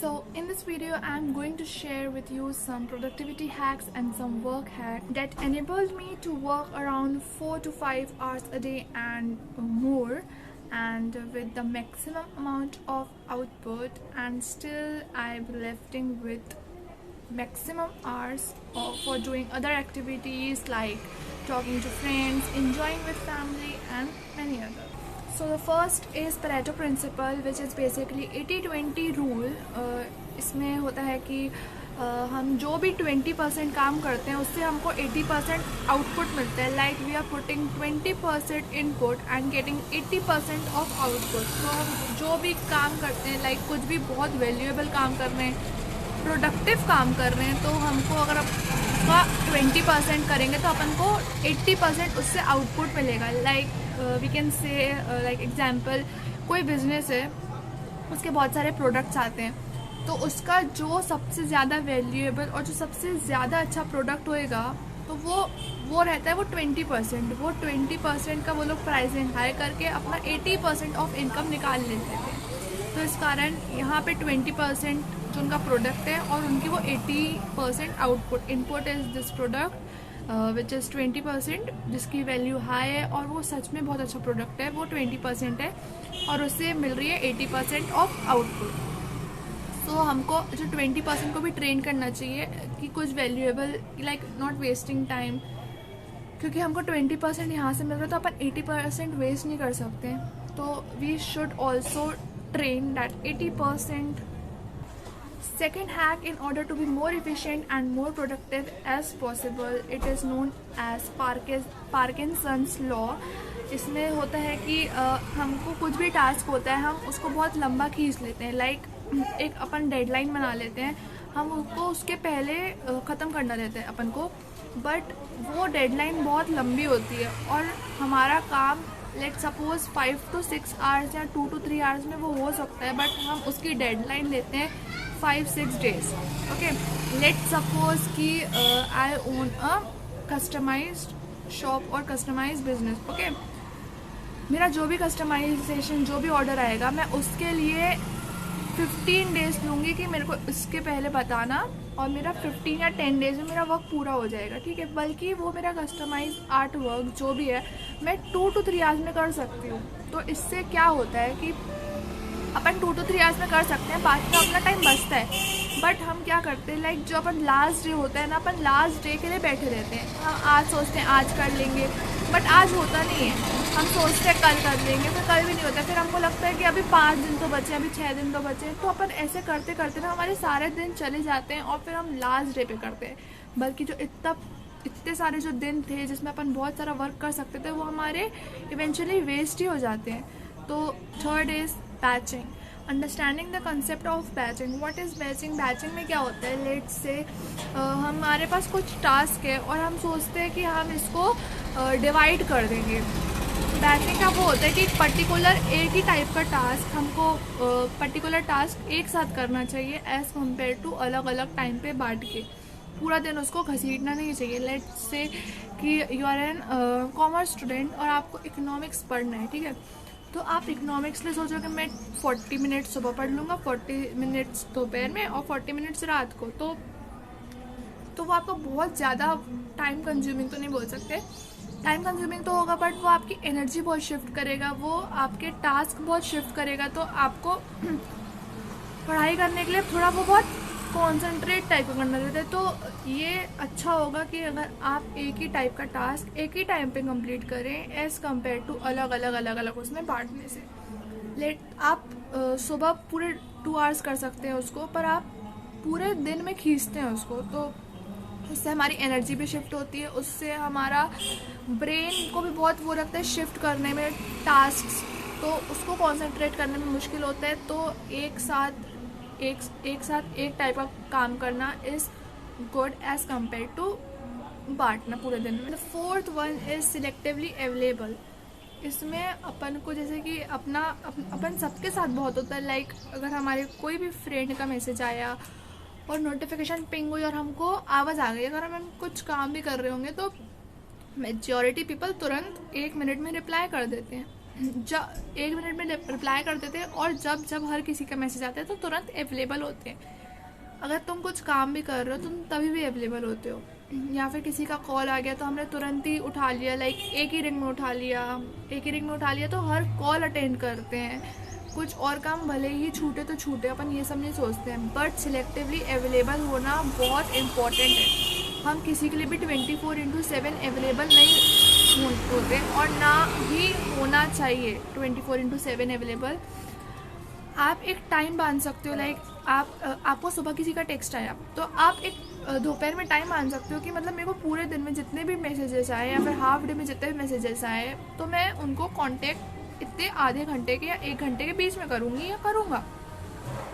So in this video I'm going to share with you some productivity hacks and some work hacks that enabled me to work around 4 to 5 hours a day and more, and with the maximum amount of output, and still I'm lefting with maximum hours for doing other activities like talking to friends, enjoying with family and many others. So the first is Pareto principle, which is basically 80-20 rule. इसमें होता है कि हम जो भी 20% काम करते हैं उससे हमको 80% आउटपुट मिलता है. Like we are putting 20% input and getting 80% of output. तो हम जो भी काम करते हैं, लाइक कुछ भी बहुत वैल्यूएबल काम कर रहे हैं, प्रोडक्टिव काम कर रहे हैं, तो हमको अगर उसका 20% करेंगे तो अपन को 80% उससे आउटपुट मिलेगा. Like we can say like example, कोई बिजनेस है, उसके बहुत सारे प्रोडक्ट्स आते हैं, तो उसका जो सबसे ज़्यादा वैल्यूएबल और जो सबसे ज़्यादा अच्छा प्रोडक्ट होएगा तो वो रहता है वो 20%. वो 20% का वो लोग प्राइसिंग हाई करके अपना 80% ऑफ इनकम निकाल लेते थे. तो इस कारण यहाँ पे 20% जो उनका प्रोडक्ट है और उनकी वो 80% output. Input is this product which is 20%, जिसकी वैल्यू हाई है और वो सच में बहुत अच्छा प्रोडक्ट है, वो 20% है और उससे मिल रही है 80% ऑफ आउटपुट. तो हमको जो 20% को भी ट्रेन करना चाहिए कि कुछ valuable, like not wasting time, क्योंकि हमको 20% यहाँ से मिल रहा है तो अपन 80% वेस्ट नहीं कर सकते. तो we should also train that 80%. Second hack, in order to be more efficient and more productive as possible, it is known as Parkinson's law. इसमें होता है कि हमको कुछ भी टास्क होता है, हम उसको बहुत लंबा खींच लेते हैं. लाइक एक अपन डेडलाइन बना लेते हैं, हम उसको उसके पहले ख़त्म करना रहता है अपन को, बट वो डेडलाइन बहुत लंबी होती है और हमारा काम लेट सपोज 5 to 6 आवर्स या 2 to 3 आवर्स में वो हो सकता है, बट हम उसकी डेडलाइन लेते हैं 5-6 डेज. ओके, लेट सपोज कि आई ओन अ कस्टमाइज्ड शॉप और कस्टमाइज्ड बिजनेस. ओके, मेरा जो भी कस्टमाइजेशन, जो भी ऑर्डर आएगा, मैं उसके लिए 15 डेज लूँगी कि मेरे को इसके पहले बताना, और मेरा 15 या 10 डेज में मेरा वर्क पूरा हो जाएगा. ठीक है, बल्कि वो मेरा कस्टमाइज आर्ट वर्क जो भी है मैं 2 to 3 आवर्स में कर सकती हूँ. तो इससे क्या होता है कि अपन 2 to 3 आवर्स में कर सकते हैं, बाकी का अपना टाइम बचता है. बट हम क्या करते हैं, लाइक जो अपन लास्ट डे होता है ना, अपन लास्ट डे के लिए बैठे रहते हैं. हम आज सोचते हैं आज कर लेंगे, बट आज होता नहीं है. हम सोचते हैं कल कर लेंगे, फिर कल भी नहीं होता. फिर हमको लगता है कि अभी 5 दिन तो बचे, अभी 6 दिन तो बचे. तो अपन ऐसे करते करते ना हमारे सारे दिन चले जाते हैं और फिर हम लास्ट डे पे करते हैं. बल्कि जो इतने सारे जो दिन थे जिसमें अपन बहुत सारा वर्क कर सकते थे, वो हमारे इवेंचुअली वेस्ट ही हो जाते हैं. तो third is batching. Understanding the concept of batching. What is batching? Batching में क्या होता है, लेट्स से हमारे पास कुछ टास्क है और हम सोचते हैं कि हम इसको डिवाइड कर देंगे. बैचिंग का वो होता है कि पर्टिकुलर एक ही टाइप का टास्क हमको पर्टिकुलर टास्क एक साथ करना चाहिए एज़ कम्पेयर टू अलग अलग टाइम पे बांट के. पूरा दिन उसको घसीटना नहीं चाहिए. लेट्स से कि you are an commerce student और आपको इकोनॉमिक्स पढ़ना है. ठीक है, तो आप इकोनॉमिक्स में सोचो कि मैं 40 मिनट सुबह पढ़ लूँगा, 40 मिनट्स दोपहर में और 40 मिनट्स रात को. तो वो आपको बहुत ज़्यादा टाइम कंज्यूमिंग तो नहीं बोल सकते, टाइम कंज्यूमिंग तो होगा, बट वो आपकी एनर्जी बहुत शिफ्ट करेगा, वो आपके टास्क बहुत शिफ्ट करेगा. तो आपको पढ़ाई करने के लिए थोड़ा वो बहुत कॉन्सेंट्रेट टाइप का करना रहता है. तो ये अच्छा होगा कि अगर आप एक ही टाइप का टास्क एक ही टाइम पे कंप्लीट करें एज़ कम्पेयर टू अलग अलग उसमें बांटने से. आप सुबह पूरे 2 आवर्स कर सकते हैं उसको, पर आप पूरे दिन में खींचते हैं उसको, तो उससे हमारी एनर्जी भी शिफ्ट होती है, उससे हमारा ब्रेन को भी बहुत वो लगता है शिफ्ट करने में टास्क, तो उसको कॉन्सेंट्रेट करने में मुश्किल होता है. तो एक साथ एक टाइप का काम करना is good as compare to बांटना पूरे दिन में. The fourth one is selectively available. इसमें अपन को जैसे कि अपन सबके साथ बहुत होता है. लाइक अगर हमारे कोई भी फ्रेंड का मैसेज आया और नोटिफिकेशन पिंग हुई और हमको आवाज़ आ गई, अगर हम कुछ काम भी कर रहे होंगे तो मेजॉरिटी पीपल तुरंत 1 मिनट में रिप्लाई कर देते हैं. जब 1 मिनट में रिप्लाई कर देते हैं, और जब जब हर किसी का मैसेज आता है तो तुरंत अवेलेबल होते हैं। अगर तुम कुछ काम भी कर रहे हो तुम तभी भी अवेलेबल होते हो, या फिर किसी का कॉल आ गया तो हमने तुरंत ही उठा लिया, लाइक एक ही रिंग में उठा लिया तो हर कॉल अटेंड करते हैं। कुछ और काम भले ही छूटे तो छूटे, अपन ये सब नहीं सोचते हैं, बट सिलेक्टिवली अवेलेबल होना बहुत इम्पॉर्टेंट है। हम किसी के लिए भी 24/7 अवेलेबल नहीं होते, और ना ही होना चाहिए 24/7 अवेलेबल। आप एक टाइम बांध सकते हो, लाइक आपको सुबह किसी का टेक्स्ट आया तो आप एक दोपहर में टाइम बांध सकते हो कि मतलब मेरे को पूरे दिन में जितने भी मैसेजेस आए या फिर हाफ डे में जितने भी मैसेजेस आए तो मैं उनको कांटेक्ट इतने आधे घंटे के या 1 घंटे के बीच में करूँगी या करूँगा।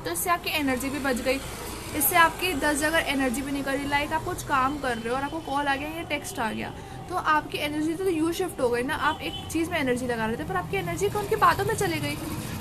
तो इससे आपकी एनर्जी भी बच गई, इससे आपकी 10 जगह एनर्जी भी नहीं करी। लाइक आप कुछ काम कर रहे हो और आपको कॉल आ गया या टेक्स्ट आ गया तो आपकी एनर्जी तो यू शिफ्ट हो गई ना। आप एक चीज़ में एनर्जी लगा रहे थे पर आपकी एनर्जी तो उनकी बातों में चली गई।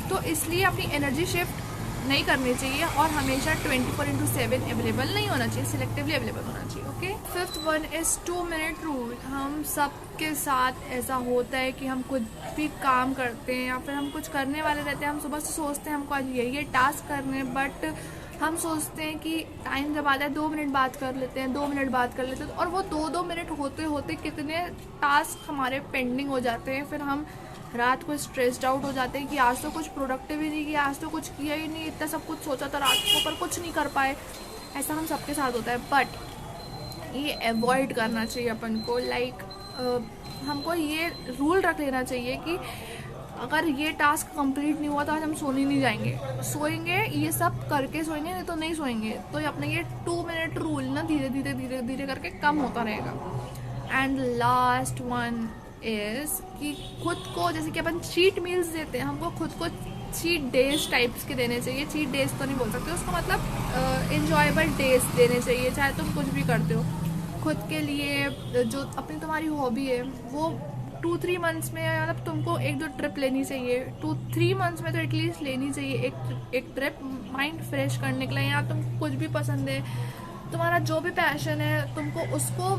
तो इसलिए अपनी एनर्जी शिफ्ट नहीं करनी चाहिए और हमेशा 24/7 अवेलेबल नहीं होना चाहिए, सिलेक्टिवली अवेलेबल होना चाहिए। Okay, 5th one is 2 minute rule. हम सब के साथ ऐसा होता है कि हम कुछ भी काम करते हैं या फिर हम कुछ करने वाले रहते हैं, हम सुबह से सोचते हैं हमको आज ये टास्क करने, बट हम सोचते हैं कि टाइम जब आता है 2 मिनट बात कर लेते हैं, 2 मिनट बात कर लेते हैं, और वो 2 मिनट होते होते कितने टास्क हमारे पेंडिंग हो जाते हैं। फिर हम रात को स्ट्रेस्ड आउट हो जाते हैं कि आज तो कुछ प्रोडक्टिव ही नहीं किया, आज तो कुछ किया ही नहीं, इतना सब कुछ सोचा था रात को पर कुछ नहीं कर पाए। ऐसा हम सबके साथ होता है, बट ये अवॉइड करना चाहिए अपन को। लाइक हमको ये रूल रख लेना चाहिए कि अगर ये टास्क कंप्लीट नहीं हुआ तो आज हम सोने नहीं जाएंगे, सोएंगे ये सब करके सोएंगे, नहीं तो नहीं सोएंगे। तो अपने ये 2 मिनट रूल ना धीरे धीरे धीरे धीरे करके कम होता रहेगा। एंड लास्ट वन इज़ कि खुद को, जैसे कि अपन चीट मील्स देते हैं, हमको खुद को चीट डेज टाइप्स के देने चाहिए। चीट डेज तो नहीं बोल सकते उसको, मतलब इन्जॉयबल डेज देने चाहिए। चाहे तुम कुछ भी करते हो खुद के लिए, जो अपनी तुम्हारी हॉबी है वो 2-3 मंथ्स में, मतलब तुमको 1-2 ट्रिप लेनी चाहिए। 2-3 मंथ्स में तो एटलीस्ट लेनी चाहिए एक ट्रिप, माइंड फ्रेश करने के लिए। या तुम कुछ भी पसंद है, तुम्हारा जो भी पैशन है, तुमको उसको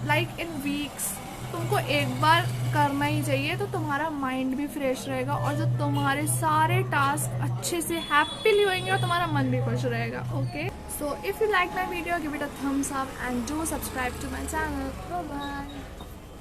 लाइक इन वीक्स तुमको एक बार करना ही चाहिए, तो तुम्हारा माइंड भी फ्रेश रहेगा और जो तुम्हारे सारे टास्क अच्छे से हैप्पीली होंगे और तुम्हारा मन भी खुश रहेगा। Okay, so if you like my video give it a thumbs up and do subscribe to my channel. Bye bye.